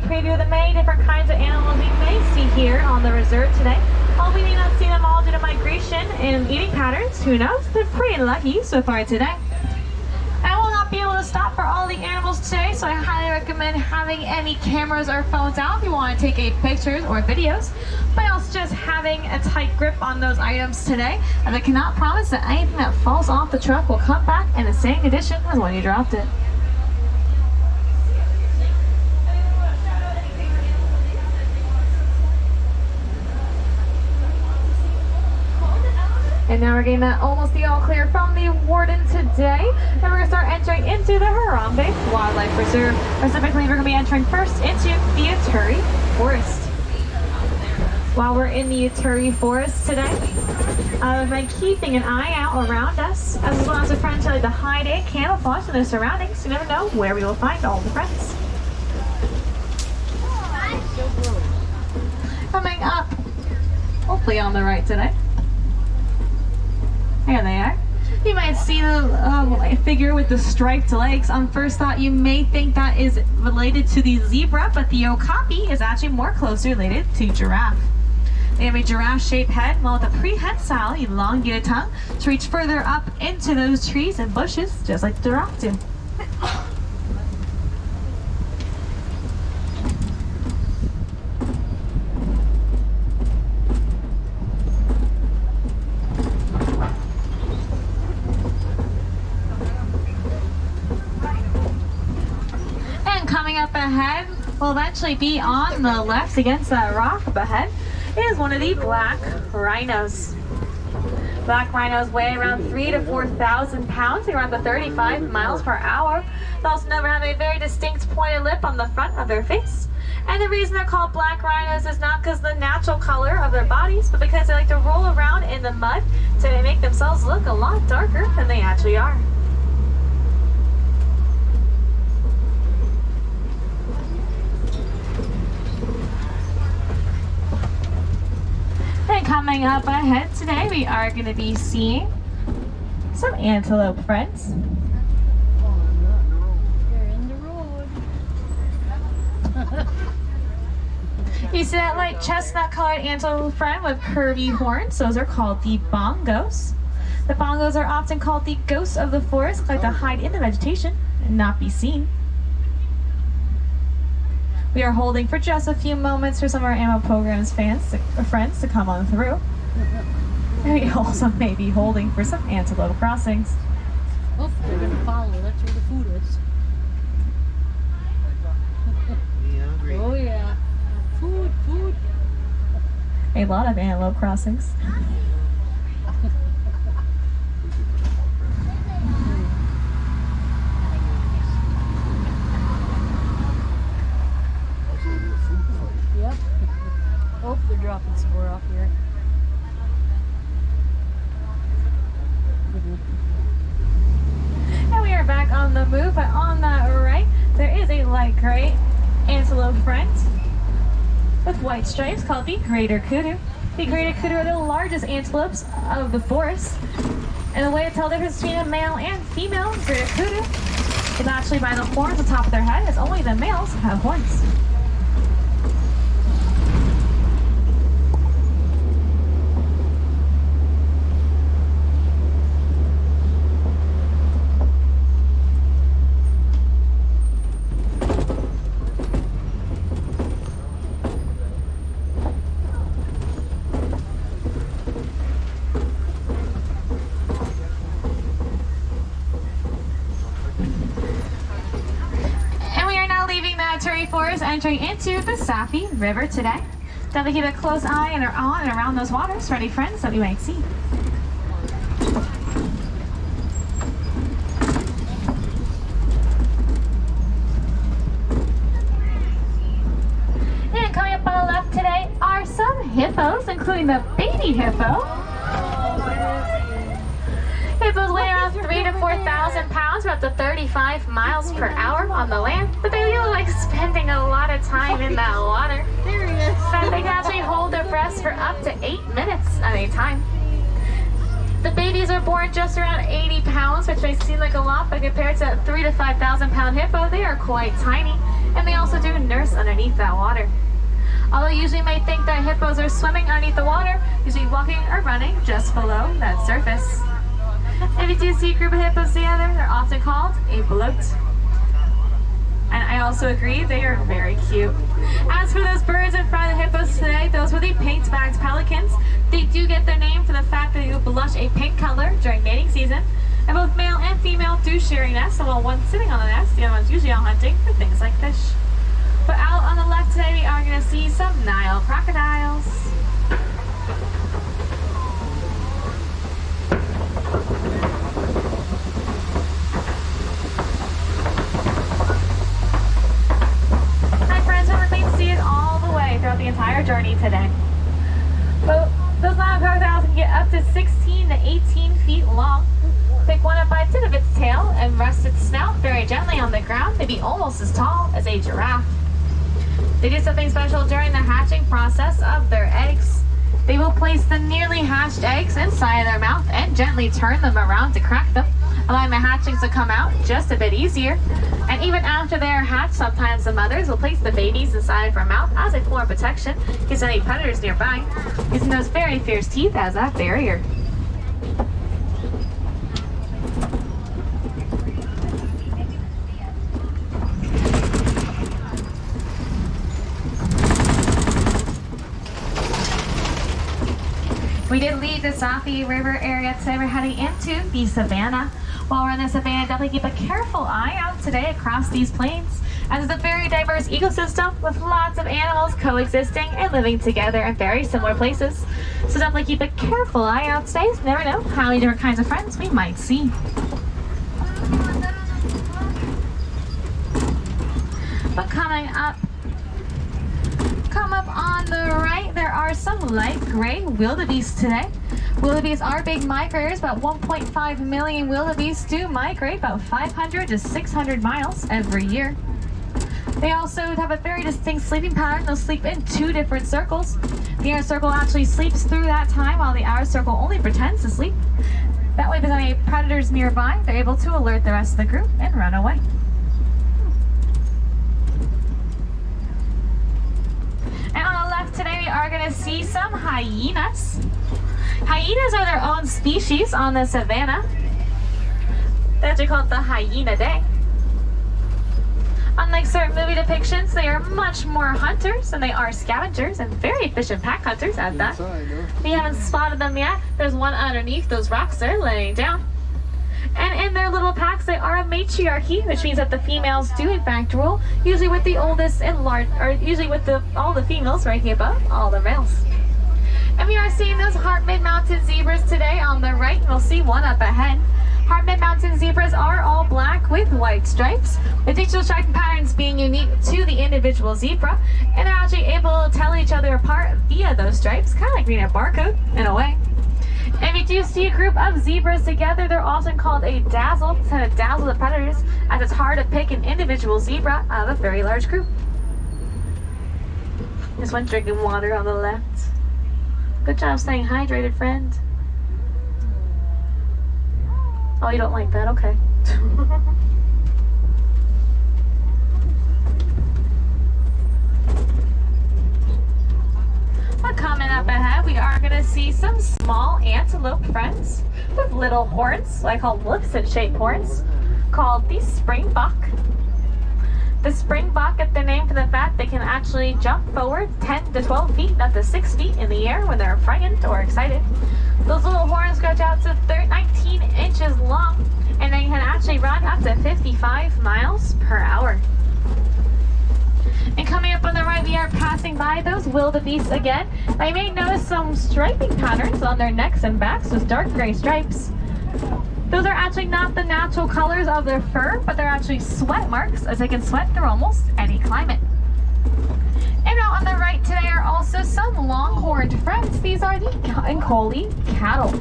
preview of the many different kinds of animals we may see here on the reserve today. While we may not see them all due to migration and eating patterns, who knows? They're pretty lucky so far today. I will not be able to stop for all the animals today, so I highly recommend having any cameras or phones out if you want to take any pictures or videos, but also just having a tight grip on those items today, as I cannot promise that anything that falls off the truck will come back in the same condition as when you dropped it. And now we're getting that almost the all clear from the warden today. And we're going to start entering into the Harambe Wildlife Reserve. Specifically, we're going to be entering first into the Ituri Forest. While we're in the Ituri Forest today, I've been keeping an eye out around us, as well as a friend to like to hide and camouflage in their surroundings. You never know where we will find all the friends. Coming up, hopefully on the right today. There they are. You might see the figure with the striped legs. On first thought, you may think that is related to the zebra, but the okapi is actually more closely related to giraffe. They have a giraffe-shaped head, along with a prehensile, elongated tongue to reach further up into those trees and bushes, just like the giraffe do. Up ahead will eventually be on the left against that rock up ahead is one of the black rhinos. Black rhinos weigh around 3,000 to 4,000 pounds, around the 35 miles per hour. They also never have a very distinct pointed lip on the front of their face. And the reason they're called black rhinos is not because of the natural color of their bodies, but because they like to roll around in the mud to make themselves look a lot darker than they actually are. And coming up ahead today, we are going to be seeing some antelope friends. You're in the road. You see that light chestnut colored antelope friend with curvy horns? Those are called the bongos. The bongos are often called the ghosts of the forest, like to hide in the vegetation and not be seen. We are holding for just a few moments for some of our Ammo Programs friends to come on through. And we also may be holding for some antelope crossings. Oh, they're going to follow. That's where the food is. Oh, yeah. Food, food. A lot of antelope crossings. Yep. Oh, they're dropping some more off here. And we are back on the move, but on that right, there is a light gray antelope friend with white stripes called the greater kudu. The greater kudu are the largest antelopes of the forest. And the way to tell the difference between a male and female greater kudu is actually by the horns on top of their head, as only the males have horns. Forest entering into the Safi River today. Definitely keep a close eye on and around those waters for any friends that we might see. And coming up on the left today are some hippos, including the baby hippo. Hippos weigh around 3,000 to 4,000 pounds, or up to 35 miles per hour on the land, but they really like spending a lot of time in that water. There he is. So they can actually hold their breaths for up to 8 minutes at a time. The babies are born just around 80 pounds, which may seem like a lot, but compared to that 3,000 to 5,000 pound hippo, they are quite tiny. and they also do nurse underneath that water. Although you usually may think that hippos are swimming underneath the water, usually walking or running just below that surface. If you do see a group of hippos together, they're often called a bloat. And I also agree, they are very cute. As for those birds in front of the hippos today, those were the paint-backed pelicans. They do get their name for the fact that they will blush a pink color during mating season. And both male and female do share a nest, and while one's sitting on the nest, the other one's usually out hunting for things like fish. But out on the left today, we are going to see some Nile crocodiles. Hi friends, we're going to see it all the way throughout the entire journey today. But those Nile crocodiles can get up to 16 to 18 feet long. Pick one up by the tip of its tail and rest its snout very gently on the ground, maybe almost as tall as a giraffe. They do something special during the hatching process of their eggs. They will place the nearly hatched eggs inside their mouth and gently turn them around to crack them, allowing the hatchlings to come out just a bit easier. And even after they are hatched, sometimes the mothers will place the babies inside of her mouth as a form of protection against any predators nearby, using those very fierce teeth as that barrier. We did leave the Safi River area today. We're heading into the savannah. While we're in the savannah, definitely keep a careful eye out today across these plains, as it's a very diverse ecosystem with lots of animals coexisting and living together in very similar places. So definitely keep a careful eye out today. You never know how many different kinds of friends we might see. But coming up on the right, there are some light gray wildebeest today. Wildebeest are big migrators. About 1.5 million wildebeest do migrate about 500 to 600 miles every year. They also have a very distinct sleeping pattern. They'll sleep in two different circles. The inner circle actually sleeps through that time, while the outer circle only pretends to sleep. That way, if there's any predators nearby, they're able to alert the rest of the group and run away. And on the left today, we are going to see some hyenas. Hyenas are their own species on the savannah. They're actually called the hyenidae. Unlike certain movie depictions, they are much more hunters than they are scavengers, and very efficient pack hunters at that. If you haven't spotted them yet, there's one underneath those rocks there laying down. And in their little packs, they are a matriarchy, which means that the females do in fact rule, usually with the oldest and usually with all the females ranking above all the males. And we are seeing those Heart-Mid Mountain zebras today on the right. We'll see one up ahead. Heart-Mid Mountain zebras are all black with white stripes, with each of the striping patterns being unique to the individual zebra, and they're actually able to tell each other apart via those stripes, kind of like reading a barcode in a way. And if you do see a group of zebras together, they're often called a dazzle, to kind of dazzle the predators, as it's hard to pick an individual zebra out of a very large group. There's one drinking water on the left. Good job staying hydrated, friend. Oh, you don't like that? Okay. Well, coming up ahead, we are going to see some small antelope friends with little horns, I call Maleficent-shaped horns, called the springbok. The springbok get their name for the fact they can actually jump forward 10 to 12 feet, up to 6 feet in the air when they're frightened or excited. Those little horns stretch out to 19 inches long, and they can actually run up to 55 miles per hour. And coming up on the right, we are passing by those wildebeest again. Now you may notice some striping patterns on their necks and backs with dark gray stripes. Those are actually not the natural colors of their fur, but they're actually sweat marks, as they can sweat through almost any climate. And now on the right today are also some longhorned friends. These are the Ankole cattle.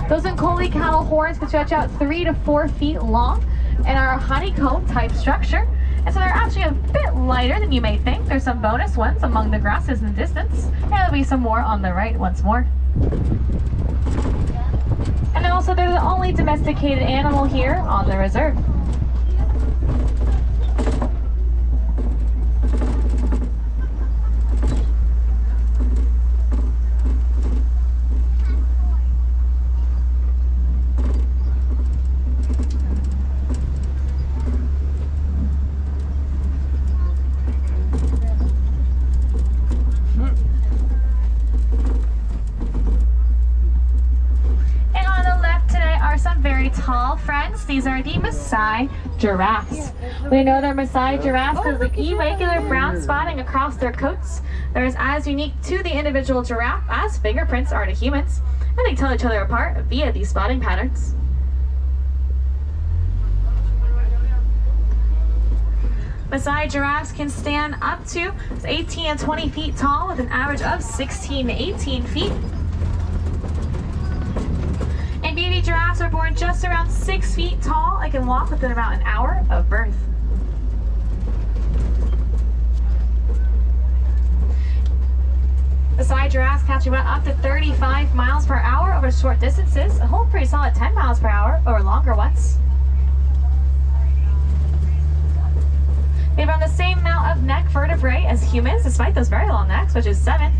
Those Ankole cattle horns can stretch out 3 to 4 feet long and are a honeycomb type structure. And so they're actually a bit lighter than you may think. There's some bonus ones among the grasses in the distance. And there'll be some more on the right once more. And also they're the only domesticated animal here on the reserve. some very tall friends. These are the Maasai giraffes. We know they're Maasai giraffes because of the irregular brown spotting across their coats. They're as unique to the individual giraffe as fingerprints are to humans, and they tell each other apart via these spotting patterns. Maasai giraffes can stand up to 18 and 20 feet tall with an average of 16 to 18 feet. And baby giraffes are born just around 6 feet tall and can walk within about an hour of birth. Maasai giraffes catch about up to 35 miles per hour over short distances and hold pretty solid 10 miles per hour over longer ones. They have around the same amount of neck vertebrae as humans, despite those very long necks, which is 7.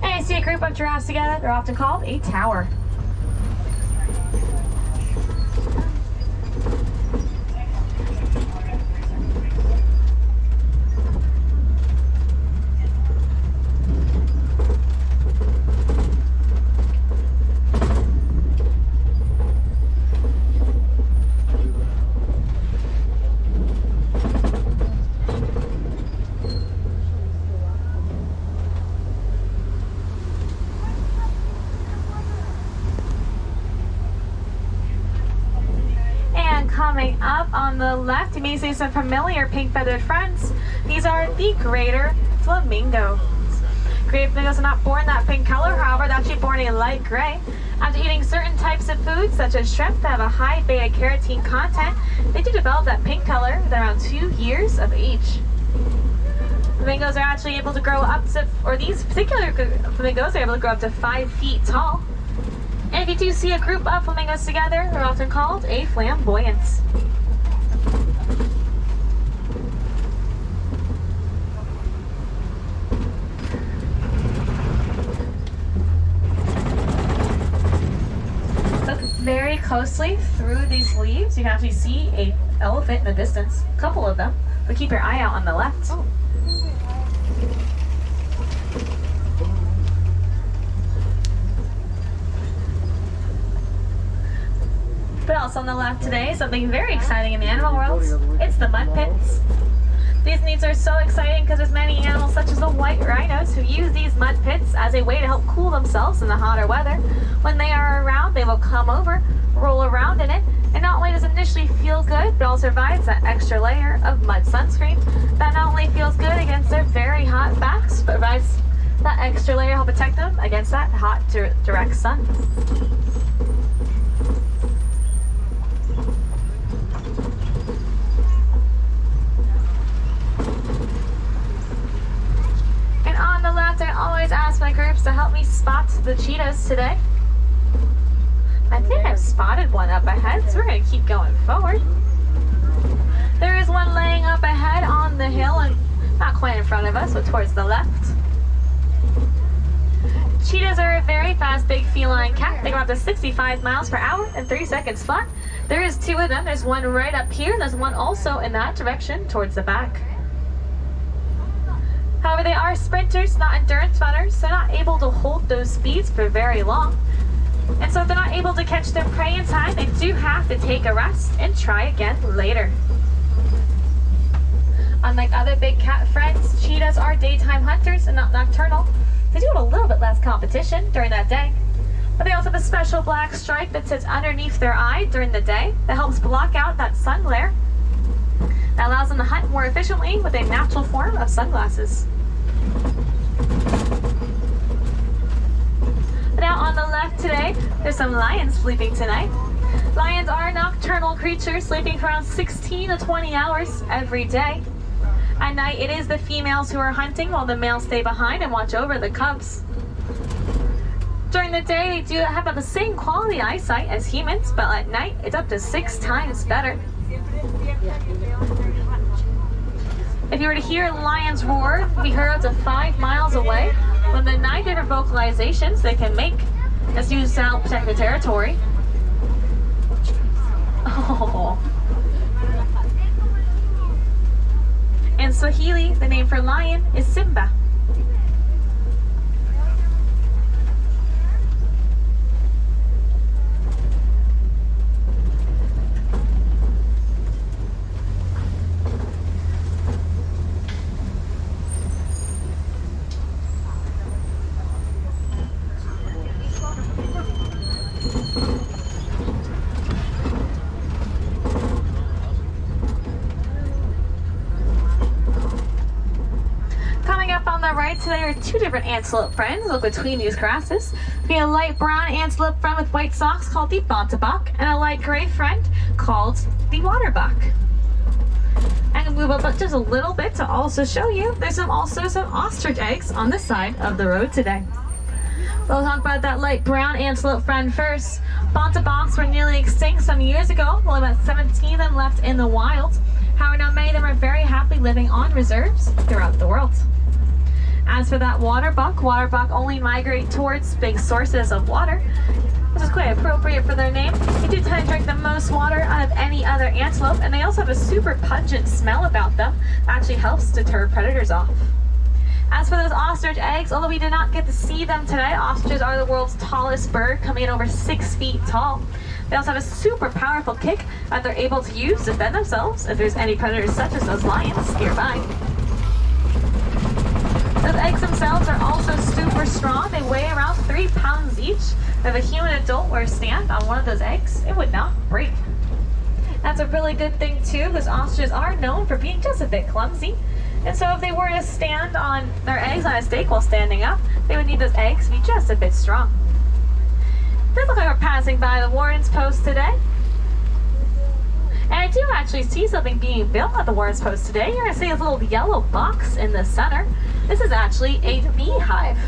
And you see a group of giraffes together, they're often called a tower. Coming up on the left, you may see some familiar pink-feathered friends. These are the greater flamingos. Greater flamingos are not born that pink color, however, they're actually born a light gray. After eating certain types of foods, such as shrimp that have a high beta-carotene content, they do develop that pink color within around 2 years of age. Flamingos are actually able to grow up to, or these particular flamingos are able to grow up to 5 feet tall. And if you do see a group of flamingos together, they're often called a flamboyance. Look very closely through these leaves. You can actually see an elephant in the distance, a couple of them, but keep your eye out on the left. Oh. But also on the left today, something very exciting in the animal world. It's the mud pits. These needs are so exciting because there's many animals such as the white rhinos who use these mud pits as a way to help cool themselves in the hotter weather. When they are around, they will come over, roll around in it, and not only does it initially feel good, but also provides that extra layer of mud sunscreen that not only feels good against their very hot backs, but provides that extra layer to help protect them against that hot, direct sun. I always ask my groups to help me spot the cheetahs today. I think I've spotted one up ahead, so we're going to keep going forward. There is one laying up ahead on the hill, and not quite in front of us, but towards the left. Cheetahs are a very fast, big feline cat. They go up to 65 miles per hour in 3 seconds flat. There is 2 of them. There's one right up here, and there's one also in that direction towards the back. However, they are sprinters, not endurance runners, so they're not able to hold those speeds for very long. And so if they're not able to catch their prey in time, they do have to take a rest and try again later. Unlike other big cat friends, cheetahs are daytime hunters and not nocturnal. They do have a little bit less competition during that day. But they also have a special black stripe that sits underneath their eye during the day that helps block out that sun glare. That allows them to hunt more efficiently with a natural form of sunglasses. Now on the left today, there's some lions sleeping tonight. Lions are nocturnal creatures sleeping for around 16 to 20 hours every day. At night, it is the females who are hunting while the males stay behind and watch over the cubs. During the day, they do have about the same quality eyesight as humans, but at night, it's up to 6 times better. If you were to hear lions roar, be heard up to 5 miles away. With the 9 different vocalizations they can make, that's used to help protect the territory. Oh. In Swahili, the name for lion is Simba. today are two different antelope friends. Look between these grasses. We have a light brown antelope friend with white socks called the Bontebuck, and a light gray friend called the Waterbuck. I'm gonna move up just a little bit to also show you there's also some ostrich eggs on the side of the road today. We'll talk about that light brown antelope friend first. Bontebucks were nearly extinct some years ago, while about 17 of them left in the wild. However, now many of them are very happily living on reserves throughout the world. As for that waterbuck only migrate towards big sources of water, which is quite appropriate for their name. They do tend to drink the most water out of any other antelope, and they also have a super pungent smell about them that actually helps deter predators off. As for those ostrich eggs, although we did not get to see them today, ostriches are the world's tallest bird, coming in over 6 feet tall. They also have a super powerful kick that they're able to use to defend themselves if there's any predators such as those lions nearby. Those eggs themselves are also super strong. They weigh around 3 pounds each. If a human adult were to stand on one of those eggs, it would not break. That's a really good thing too, because ostriches are known for being just a bit clumsy. And so if they were to stand on their eggs on a stake while standing up, they would need those eggs to be just a bit strong. It does look like we're passing by the Warren's Post today. And I do actually see something being built at the Warren's Post today. You're going to see a little yellow box in the center. This is actually a beehive.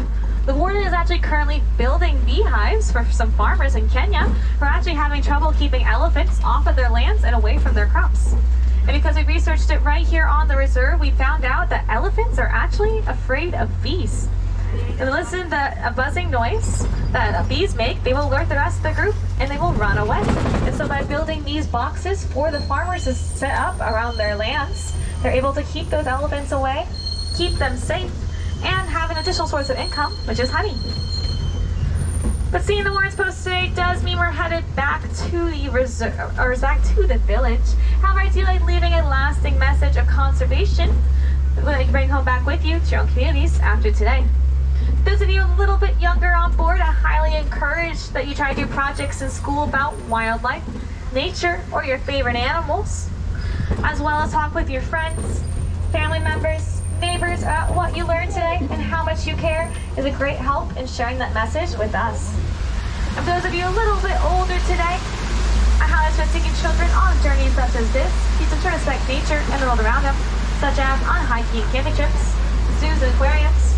The Warden is actually currently building beehives for some farmers in Kenya who are actually having trouble keeping elephants off of their lands and away from their crops. And because we researched it right here on the reserve, we found out that elephants are actually afraid of bees. If they listen to a buzzing noise that bees make, they will alert the rest of the group and they will run away. And so by building these boxes for the farmers to set up around their lands, they're able to keep those elephants away, keep them safe, and have an additional source of income, which is honey. But seeing the Warren's Post today does mean we're headed back to the reserve, or back to the village. However, I do like leaving a lasting message of conservation that you can bring home back with you to your own communities after today. Those of you a little bit younger on board, I highly encourage that you try to do projects in school about wildlife, nature, or your favorite animals, as well as talk with your friends, family members, neighbors about what you learned today and how much you care is a great help in sharing that message with us. And for those of you a little bit older today, I highly suggest taking children on journeys such as this. Teach them to respect nature and the world around them, such as on hiking and camping trips, zoos and aquariums.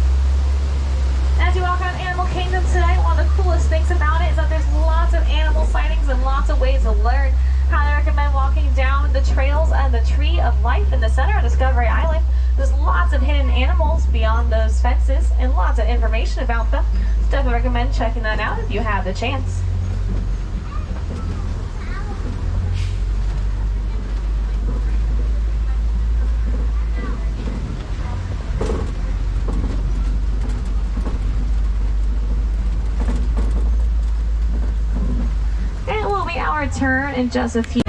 And as you walk around Animal Kingdom today, one of the coolest things about it is that there's lots of animal sightings and lots of ways to learn. I recommend walking down the trails and the Tree of Life in the center of Discovery Island. There's lots of hidden animals beyond those fences and lots of information about them. So definitely recommend checking that out if you have the chance. And it will be our turn in just a few.